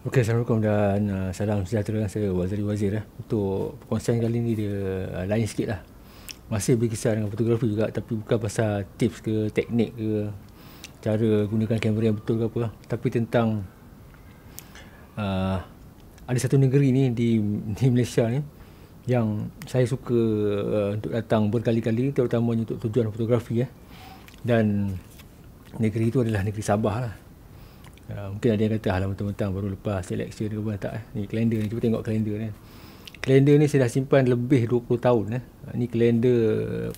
Okey, Assalamualaikum dan salam sejahtera. Saya Waziri Wazir. Untuk perkongsian kali ni dia lain sikit lah. Masih berkisar dengan fotografi juga, tapi bukan pasal tips ke, teknik ke, cara gunakan kamera yang betul ke apa. Tapi tentang ada satu negeri ni di Malaysia ni yang saya suka untuk datang berkali-kali, terutamanya untuk tujuan fotografi. Dan negeri itu adalah negeri Sabah lah. Mungkin ada yang kata halang mentang-mentang baru lepas election ke apa, tak. Ni kalender ni, cuba tengok kalender ni. Kalender ni saya dah simpan lebih 20 tahun. Ni kalender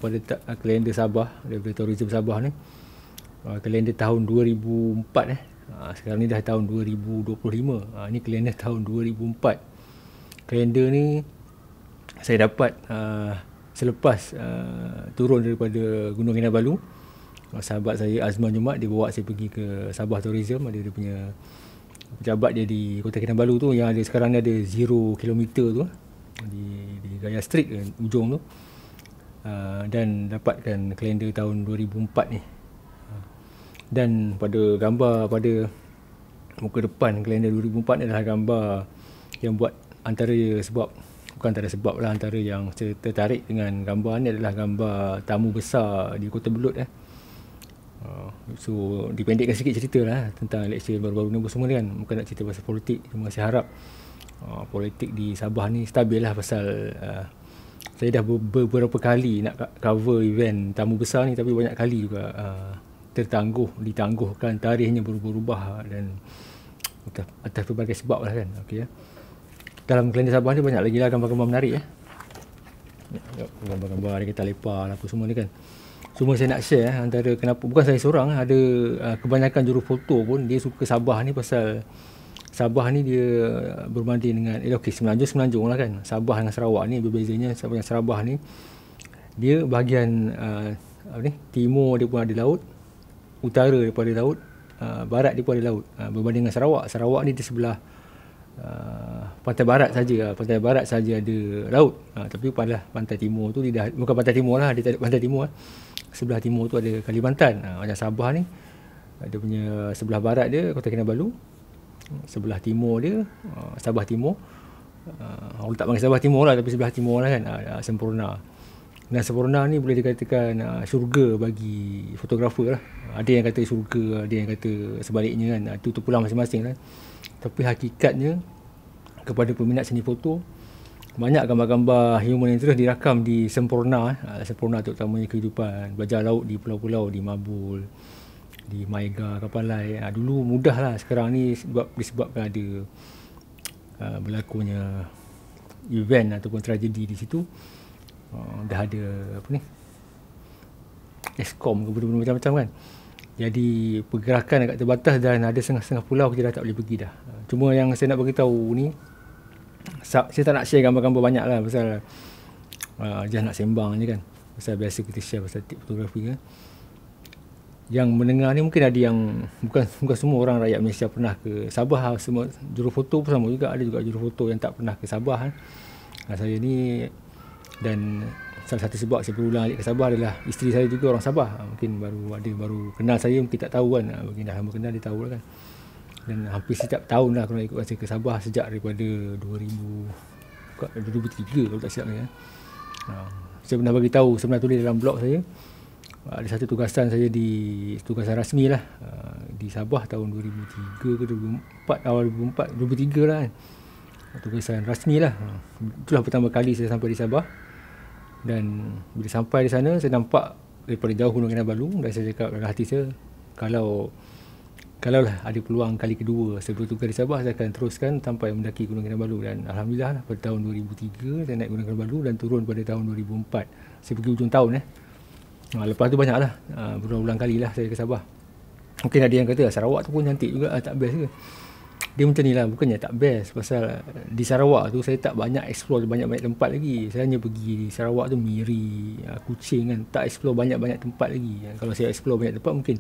pada kalender Sabah, daripada Tourism Sabah ni. Kalender tahun 2004. Sekarang ni dah tahun 2025. Ni kalender tahun 2004. Kalender ni saya dapat selepas turun daripada Gunung Kinabalu. Sahabat saya Azman Jumat, dia bawa saya pergi ke Sabah Tourism. Ada dia punya pejabat dia di Kota Kinabalu tu, yang ada sekarang ni ada 0 kilometer tu di Gaya Street ujung tu. Dan dapatkan kalender tahun 2004 ni. Dan pada gambar pada muka depan kalender 2004 ni adalah gambar yang buat antara sebab lah, antara yang saya tertarik dengan gambar ni adalah gambar tamu besar di Kota Belud. So dipendekkan sikit cerita lah tentang election baru-baru ni semua ni kan. Bukan nak cerita pasal politik. Cuma saya harap politik di Sabah ni stabil lah, pasal saya dah beberapa kali nak cover event tamu besar ni, tapi banyak kali juga ditangguhkan, tarikhnya berubah-ubah dan atas pelbagai sebab lah kan. Okay, dalam kalender Sabah ni banyak lagi lah gambar-gambar menarik. Gambar-gambar dia kata lepa lah apa semua ni kan. Cuma saya nak share antara kenapa, bukan saya seorang, ada kebanyakan jurufoto pun dia suka Sabah ni, pasal Sabah ni dia berbanding dengan Semenanjung lah kan. Sabah dengan Sarawak ni berbezanya. Sabah ni dia bahagian timur dia pun ada laut, utara dia pun ada laut, barat dia pun ada laut. Berbanding dengan Sarawak ni di sebelah pantai barat saja ada laut. Tapi pada pantai timur tu dia dah, bukan pantai timur lah, dia tak ada pantai timur lah. Sebelah timur tu ada Kalimantan. Macam Sabah ni, dia punya sebelah barat dia Kota Kinabalu, sebelah timur dia Sabah Timur. Orang tak panggil Sabah Timur lah, tapi sebelah timur lah kan, Sempurna. Dan Sempurna ni boleh dikatakan syurga bagi fotografer lah. Ada yang kata syurga, ada yang kata sebaliknya kan. Itu terpulang masing-masing lah. Tapi hakikatnya, kepada peminat seni foto, banyak gambar-gambar human interest dirakam di Sempurna. Sempurna terutamanya kehidupan bajak laut di pulau-pulau, di Mabul, di Maiga, Kapalai. Dulu mudah lah, sekarang ni disebabkan ada berlakunya event ataupun tragedi di situ. Dah ada Eskom ke benda-benda macam-macam kan. Jadi pergerakan agak terbatas dan ada setengah-setengah pulau kita dah tak boleh pergi dah. Cuma yang saya nak beritahu ni, saya tak nak share gambar-gambar banyak lah, pasal just nak sembang je kan. Pasal biasa kita share pasal tip fotografi kan. Yang mendengar ni mungkin ada yang bukan semua orang rakyat Malaysia pernah ke Sabah. Semua jurufoto pun sama juga. Ada juga jurufoto yang tak pernah ke Sabah kan. Saya ni, dan salah satu sebab saya berulang alik ke Sabah adalah isteri saya juga orang Sabah. Mungkin baru kenal saya, mungkin tak tahu kan. Mungkin dah lama kenal, dia tahu lah kan. Dan hampir setiap tahun lah kalau ikut saya ke Sabah sejak daripada 2003 kalau tak silap ni kan. Saya pernah bagi tahu, saya pernah tulis dalam blog saya, ada satu tugasan saya tugasan rasmi lah di Sabah tahun 2003 ke 2004, awal 2003 lah kan. Tugasan rasmi lah. Itulah pertama kali saya sampai di Sabah. Dan bila sampai di sana, saya nampak daripada jauh Gunung Kinabalu, dan saya cakap dalam hati saya, kalau lah ada peluang kali kedua saya bertugas di Sabah, saya akan teruskan sampai mendaki Gunung Kinabalu. Dan alhamdulillah lah, pada tahun 2003 saya naik Gunung Kinabalu dan turun pada tahun 2004. Saya pergi hujung tahun lepas tu banyak lah, berulang-ulang kali lah saya ke Sabah. Mungkin ada yang kata Sarawak tu pun cantik juga, tak best ke? Dia macam ni lah, bukannya tak best, pasal di Sarawak tu saya tak banyak explore banyak-banyak tempat lagi. Saya hanya pergi di Sarawak tu Miri, Kuching kan, tak explore banyak-banyak tempat lagi. Kalau saya explore banyak tempat mungkin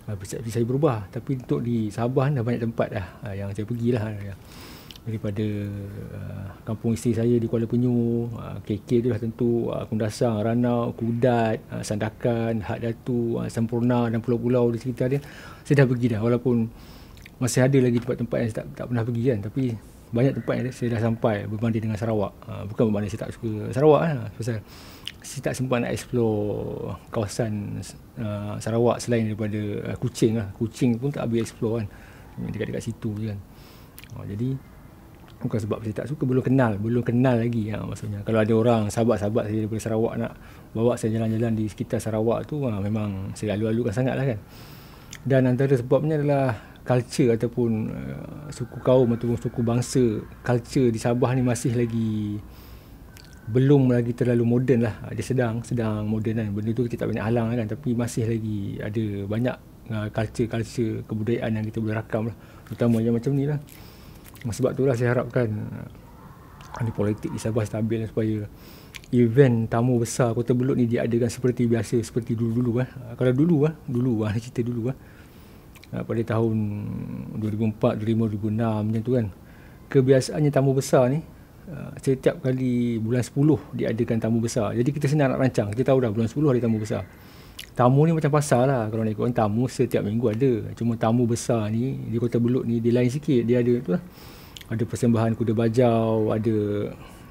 persepsi saya berubah. Tapi untuk di Sabah dah banyak tempat dah yang saya pergilah. Daripada kampung isteri saya di Kuala Penyu, KK tu dah tentu, Kundasang, Ranau, Kudat, Sandakan, Hak Datu, Sempurna dan pulau-pulau di sekitar dia, saya dah pergi dah. Walaupun masih ada lagi tempat-tempat yang saya tak pernah pergi kan, tapi banyak tempat yang saya dah sampai berbanding dengan Sarawak. Bukan berbanding saya tak suka Sarawak pasal saya tak sempat nak explore kawasan Sarawak selain daripada Kuching lah. Kuching pun tak habis explore kan, dekat-dekat situ je kan. Jadi bukan sebab saya tak suka, belum kenal lagi maksudnya. Kalau ada orang sahabat-sahabat saya daripada Sarawak nak bawa saya jalan-jalan di sekitar Sarawak tu, memang saya alu-alukan sangat lah kan. Dan antara sebabnya adalah culture ataupun suku kaum ataupun suku bangsa, culture di Sabah ni masih lagi belum lagi terlalu moden lah. Dia sedang moden kan. Benda tu kita tak banyak halang kan, tapi masih lagi ada banyak culture kebudayaan yang kita boleh rakam lah, terutama yang macam ni lah. Sebab tu lah saya harapkan politik di Sabah stabil supaya event tamu besar Kota Belud ni diadakan seperti biasa, seperti dulu-dulu Kalau dulu ni cerita dulu pada tahun 2004, 2005, 2006 macam tu kan. Kebiasaannya tamu besar ni setiap kali bulan 10 diadakan tamu besar. Jadi kita senang nak rancang. Kita tahu dah bulan 10 ada tamu besar. Tamu ni macam pasar lah. Kalau nak ikutkan tamu setiap minggu ada. Cuma tamu besar ni di Kota Belud ni dia lain sikit. Dia ada tu lah. Ada persembahan kuda bajau, ada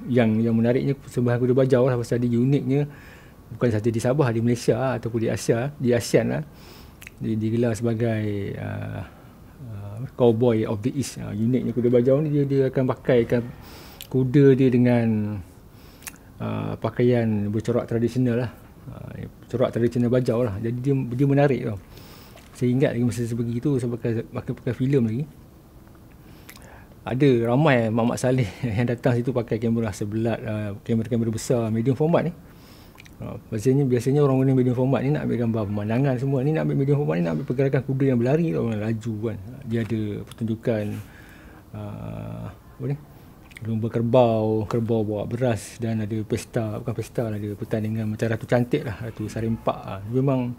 yang menariknya persembahan kuda bajau lah, pasal dia uniknya bukan sahaja di Sabah, di Malaysia ataupun di ASEAN lah. Dia digelar sebagai Cowboy of the East. Uniknya kuda bajau ni dia akan pakaikan kuda dia dengan pakaian bercorak tradisional lah, corak tradisional bajau lah. Jadi dia menarik tau. Saya ingat lagi masa saya pergi tu, saya pakai filem lagi. Ada ramai Mak Saleh yang datang situ pakai kamera sebelat, kamera besar medium format ni. Biasanya orang guna medium format ni nak ambil gambar pemandangan semua. Ni nak ambil medium format ni nak ambil pergerakan kuda yang berlari tau, laju kan. Dia ada pertunjukan lomba kerbau bawa beras, dan ada ada pertandingan macam Ratu Cantik lah, Ratu Sarempak. Memang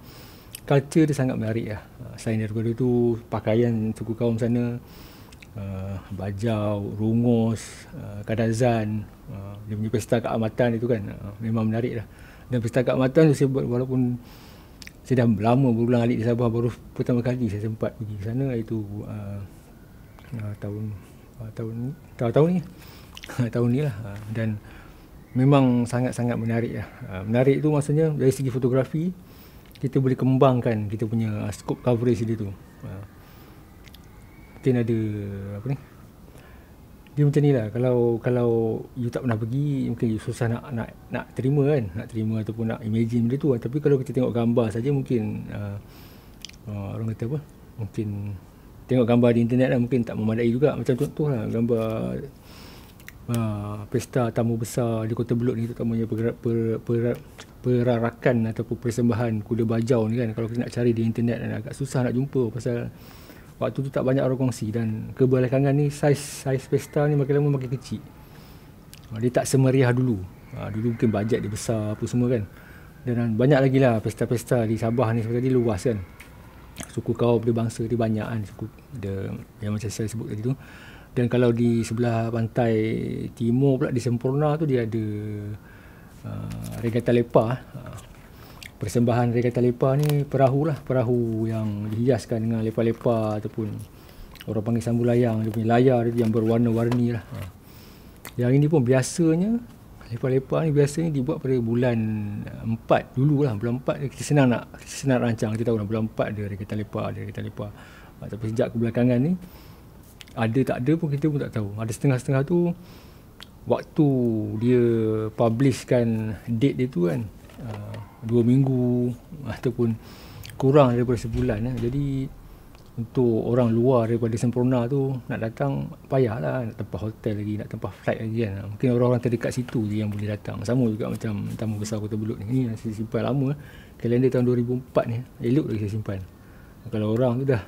culture dia sangat menarik lah. Selain daripada tu, pakaian suku kaum sana, bajau, rungus, kadazan, dia punya pesta keamatan itu kan, memang menarik lah. Dan pesta keamatan tu walaupun saya dah lama berulang alik di Sabah, baru pertama kali saya sempat pergi ke sana, iaitu tahun ni lah. Dan memang sangat-sangat menarik lah. Menarik tu maksudnya dari segi fotografi, kita boleh kembangkan kita punya scope coverage dia tu. Mungkin ada dia macam ni lah. Kalau you tak pernah pergi, mungkin you susah nak terima kan, nak terima ataupun nak imagine benda tu. Tapi kalau kita tengok gambar saja, mungkin orang kata apa, mungkin tengok gambar di internet lah, mungkin tak memadai juga. Macam contoh lah gambar pesta tamu besar di Kota Belud ni, terutamanya perarakan ataupun persembahan kuda bajau ni kan. Kalau kita nak cari di internet agak susah nak jumpa, pasal waktu tu tak banyak orang kongsi, dan kebelakangan ni saiz pesta ni makin lama makin kecil. Dia tak semeriah dulu. Dulu mungkin bajet dia besar apa semua kan. Dan banyak lagi lah pesta-pesta di Sabah ni, seperti tadi luas kan. Suku kaum dia, bangsa dia banyak kan, suku dia yang macam saya sebut tadi tu. Dan kalau di sebelah pantai timur pula di Semporna tu, dia ada Regatta Lepa. Persembahan Regatta Lepa ni perahu yang dihiaskan dengan lepa-lepa ataupun orang panggil sambu layang. Dia punya layar dia yang berwarna-warni lah. Yang ini pun biasanya lepa-lepa ni biasanya dibuat pada bulan 4 dulu lah. Bulan 4 kita senang rancang. Kita tahu lah bulan 4 ada Regatta Lepa. Tapi sejak kebelakangan ni, ada tak ada pun kita pun tak tahu. Ada setengah-setengah tu waktu dia publishkan date dia tu kan, 2 minggu ataupun kurang daripada sebulan. Jadi untuk orang luar daripada Semporna tu nak datang payahlah, nak tempah hotel lagi, nak tempah flight lagi kan. Mungkin orang-orang terdekat situ je yang boleh datang. Sama juga macam tamu besar Kota Belud ni. Ini saya simpan lama, kalender tahun 2004 ni, elok lagi saya simpan. Kalau orang tu dah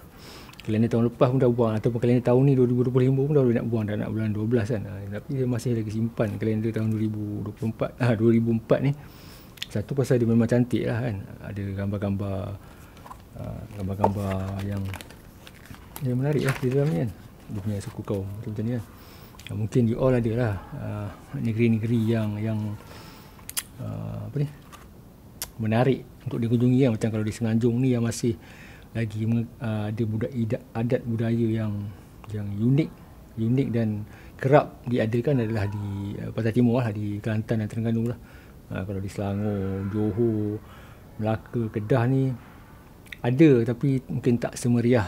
kalender tahun lepas pun dah buang, ataupun kalender tahun ni 2025 pun dah boleh nak buang, dah nak bulan 12 kan. Tapi dia masih lagi simpan kalender tahun 2004 ni. Satu pasal dia memang cantik lah kan. Ada gambar-gambar yang menarik lah di dalam ni kan. Dia punya suku kaum macam ni kan. Mungkin you all ada lah negeri-negeri yang menarik untuk dikunjungi kan. Macam kalau di Semenanjung ni yang masih lagi ada adat budaya yang unik dan kerap diadakan adalah di Pantai Timur lah, di Kelantan dan Terengganu lah. Kalau di Selangor, Johor, Melaka, Kedah ni ada, tapi mungkin tak semeriah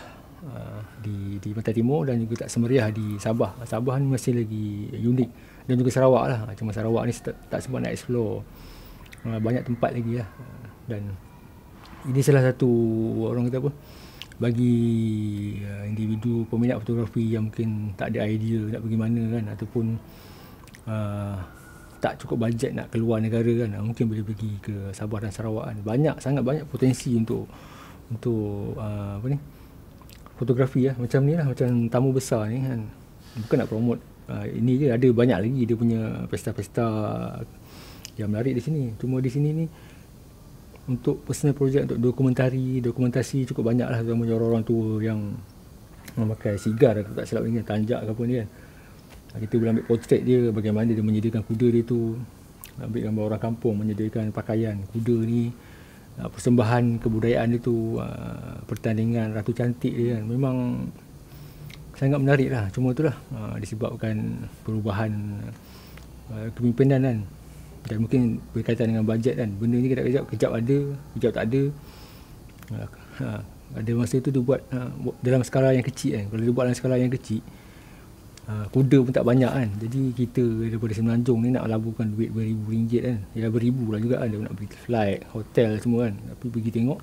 di Pantai Timur dan juga tak semeriah di Sabah. Sabah ni masih lagi unik, dan juga Sarawak lah. Cuma Sarawak ni tak sempat nak explore, banyak tempat lagi lah. Dan ini salah satu orang kata apa, bagi individu peminat fotografi yang mungkin tak ada idea nak pergi mana kan, ataupun tak cukup bajet nak keluar negara kan, mungkin boleh pergi ke Sabah dan Sarawak kan. Sangat banyak potensi untuk fotografi lah, macam ni lah, macam tamu besar ni kan. Bukan nak promote ini je, ada banyak lagi dia punya pesta-pesta yang menarik di sini. Cuma di sini ni untuk personal project, untuk dokumentasi cukup banyak lah, terutama orang-orang tua yang memakai sigar, aku tak silap ni, tanjak ke apa ni kan. Kita boleh ambil portrait dia, bagaimana dia menyediakan kuda dia tu, ambil gambar orang kampung menyediakan pakaian kuda ni, persembahan kebudayaan dia tu, pertandingan Ratu Cantik dia kan. Memang sangat menarik lah. Cuma itulah disebabkan perubahan kepimpinan kan, dan mungkin berkaitan dengan bajet kan. Benda ni kejap ada, kejap tak ada. Ada masa tu dia buat dalam skala yang kecil kan. Kalau dia buat dalam skala yang kecil, kuda pun tak banyak kan. Jadi kita daripada Semenanjung ni nak laburkan duit RM2,000 kan, ya beribu lah juga kan. Dia nak beli flight, hotel semua kan. Tapi pergi tengok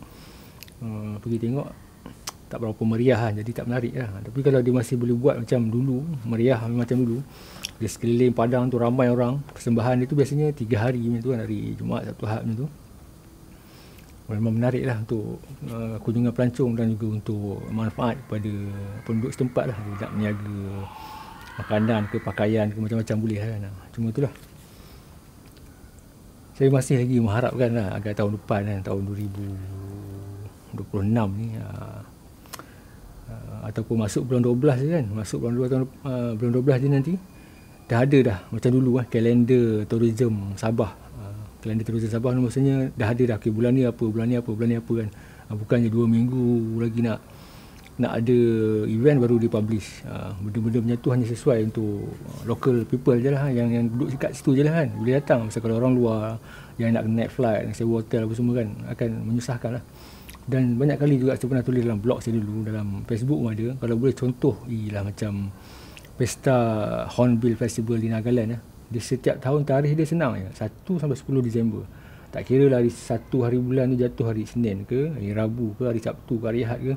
tak berapa meriah kan. Jadi tak menarik lah. Tapi kalau dia masih boleh buat macam dulu, meriah macam dulu, dia sekeliling padang tu ramai orang, persembahan dia tu biasanya 3 hari macam tu kan, hari Jumaat, Sabtu, Ahad macam tu. Memang menarik lah untuk kunjungan pelancong dan juga untuk manfaat kepada penduduk setempat lah. Dia nak meniaga makanan ke pakaian ke macam-macam boleh lah kan. Cuma itulah, saya masih lagi mengharapkan lah agar tahun depan kan, tahun 2026 ni, ataupun masuk bulan 12 je kan, masuk bulan 12 je nanti dah ada dah macam dulu lah, kalender tourism Sabah. Kalender tourism Sabah ni maksudnya dah ada dah, okay, bulan ni apa kan. Bukannya 2 minggu lagi nak ada event baru dipublish. Benda-benda macam tu hanya sesuai untuk local people je lah, yang duduk dekat situ je lah kan, boleh datang. Pasal kalau orang luar yang nak naik flight, nak sewa hotel apa semua kan, akan menyusahkan lah. Dan banyak kali juga saya pernah tulis dalam blog saya dulu, dalam Facebook pun ada, kalau boleh contoh ialah macam pesta Hornbill Festival di Nagaland. Dia setiap tahun tarikh dia senang je, 1 sampai 10 Disember. Tak kira lah hari 1 hari bulan ni jatuh hari Isnin ke, hari Rabu ke, hari Sabtu ke, hari Ahad ke,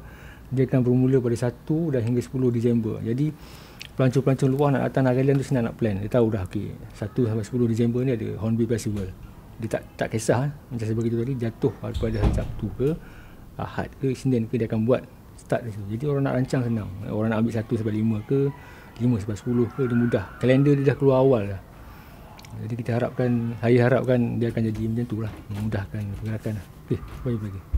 dia akan bermula pada 1 dan hingga 10 Disember. Jadi pelancong-pelancong luar nak datang Nagaland tu senang nak plan. Dia tahu dah, okay, 1 sampai 10 Disember ni ada Hornbill Festival. Dia tak kisah macam saya beritahu tadi, jatuh pada hari Sabtu ke, Ahad ke, Isnin ke, dia akan buat start di situ. Jadi orang nak rancang senang. Orang nak ambil 1 sampai 5 ke, 5 sampai 10 ke, dia mudah. Kalender dia dah keluar awal dah. Jadi kita harapkan dia akan jadi macam tu lah, memudahkan pergerakan lah. Okay, bye-bye.